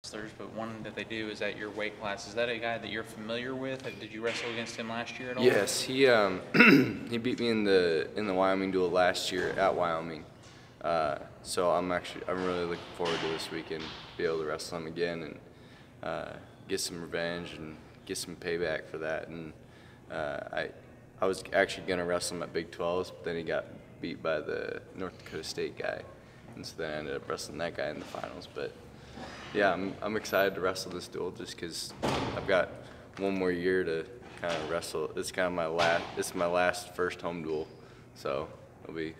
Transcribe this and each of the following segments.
wrestlers, but one that they do is at your weight class. Is that a guy that you're familiar with? Did you wrestle against him last year at all? Yes, he he beat me in the Wyoming duel last year at Wyoming. So I'm really looking forward to this weekend, be able to wrestle him again and get some revenge and get some payback for that. And I was actually gonna wrestle him at Big 12s, but then he got beat by the North Dakota State guy, and so then I ended up wrestling that guy in the finals. But yeah, I'm excited to wrestle this duel just because I've got one more year to kind of wrestle. It's kind of my last first home duel, so it'll be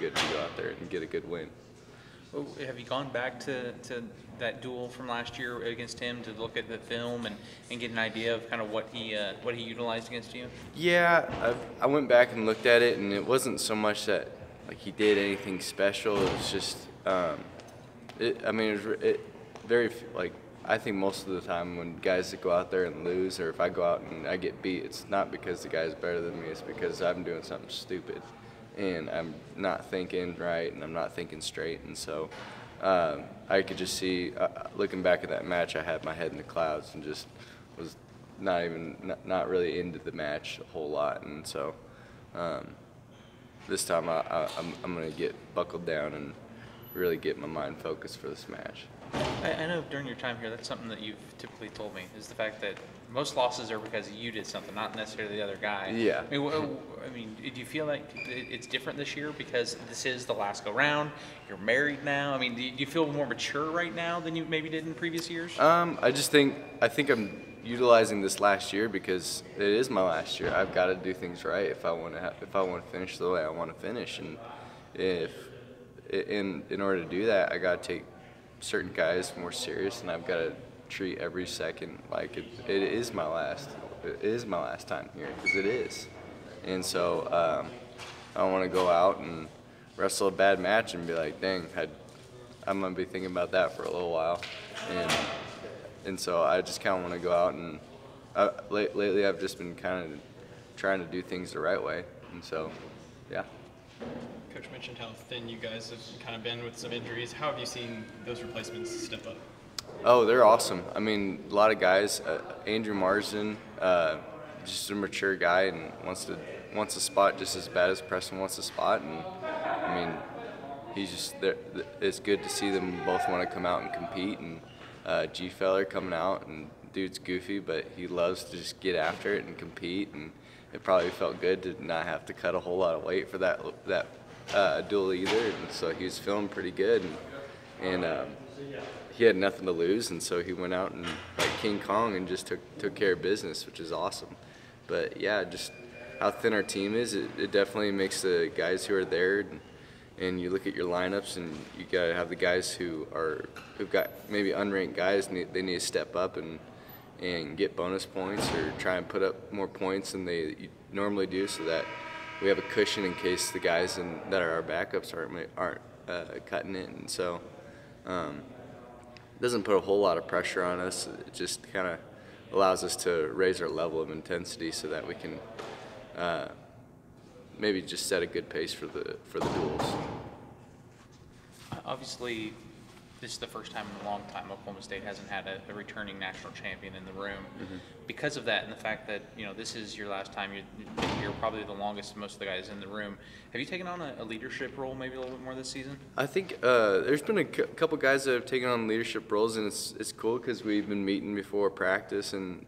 good to go out there and get a good win. Well, have you gone back to that duel from last year against him to look at the film and get an idea of kind of what he utilized against you? Yeah, I went back and looked at it, and it wasn't so much that like he did anything special. It was just, very like I think most of the time when guys that go out there and lose, or if I go out and I get beat, it's not because the guy's better than me. It's because I'm doing something stupid, and I'm not thinking right, and I'm not thinking straight. And so I could just see, looking back at that match, I had my head in the clouds and just was not really into the match a whole lot. And so this time I'm going to get buckled down and really get my mind focused for this match. I know during your time here, that's something that you've typically told me, is the fact that most losses are because you did something, not necessarily the other guy. Yeah. I mean, do you feel like it's different this year because this is the last go round? You're married now. I mean, do you feel more mature right now than you maybe did in previous years? I think I'm utilizing this last year because it is my last year. I've got to do things right if I want to finish the way I want to finish, and in order to do that, I got to take certain guys more serious, and I've got to treat every second like it is my last time here, because it is. And so I don't want to go out and wrestle a bad match and be like, dang, I'm gonna be thinking about that for a little while. And so I just kind of want to go out and lately I've just been kind of trying to do things the right way. And so yeah. Coach mentioned how thin you guys have kind of been with some injuries. How have you seen those replacements step up? Oh, they're awesome. I mean, a lot of guys. Andrew Marsden, just a mature guy and wants a spot just as bad as Preston wants a spot. And I mean, he's just it's good to see them both want to come out and compete. And G Feller coming out, and dude's goofy, but he loves to just get after it and compete. And it probably felt good to not have to cut a whole lot of weight for that duel either. And so he was feeling pretty good, and he had nothing to lose, and so he went out and like King Kong and just took care of business, which is awesome. But yeah, just how thin our team is, it definitely makes the guys who are there, and you look at your lineups, and you gotta have the guys who've got maybe unranked guys, they need to step up and get bonus points or try and put up more points than they normally do, so that we have a cushion in case the guys that are our backups aren't cutting it. And so it doesn't put a whole lot of pressure on us. It just kind of allows us to raise our level of intensity so that we can maybe just set a good pace for the duels. Obviously, this is the first time in a long time Oklahoma State hasn't had a returning national champion in the room. Mm-hmm. Because of that, and the fact that this is your last time, you're probably the longest of most of the guys in the room. Have you taken on a leadership role maybe a little bit more this season? I think there's been a couple guys that have taken on leadership roles, and it's cool because we've been meeting before practice and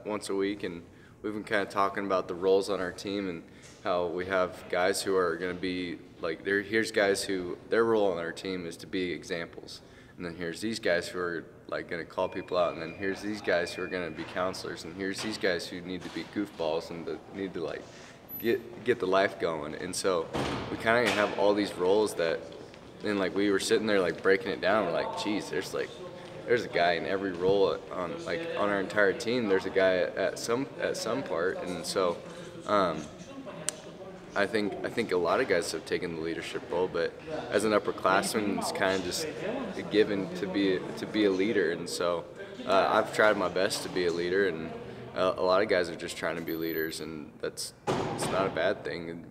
once a week, and we've been kind of talking about the roles on our team and how we have guys who are going to be like, here's guys who their role on our team is to be examples, and then here's these guys who are like going to call people out, and then here's these guys who are going to be counselors, and here's these guys who need to be goofballs and need to like get the life going. And so we kind of have all these roles that, and like we were sitting there like breaking it down, we're like, geez, there's a guy in every role on our entire team. There's a guy at some part. And so I think a lot of guys have taken the leadership role, but as an upperclassman, it's kind of just a given to be a leader. And so I've tried my best to be a leader, and a lot of guys are just trying to be leaders, and it's not a bad thing. And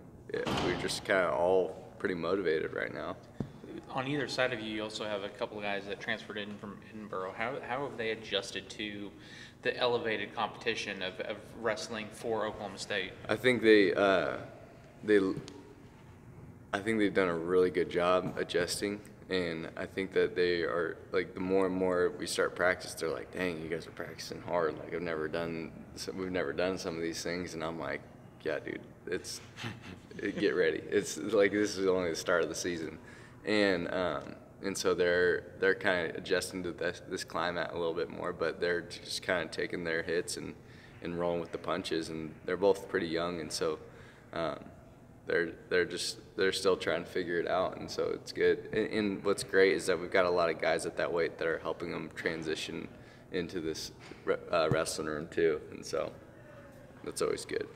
we're just kind of all pretty motivated right now. On either side of you, you also have a couple of guys that transferred in from Edinburgh. How have they adjusted to the elevated competition of wrestling for Oklahoma State? I think I think they've done a really good job adjusting, and I think that they are, like, the more and more we start practice, they're like, dang, you guys are practicing hard. Like, we've never done some of these things, and I'm like, yeah, dude, get ready. It's like, this is only the start of the season, and so they're kind of adjusting to this climate a little bit more, but they're just kind of taking their hits and rolling with the punches, and they're both pretty young, and so they're still trying to figure it out, and so it's good. And what's great is that we've got a lot of guys at that weight that are helping them transition into this wrestling room too, and so that's always good.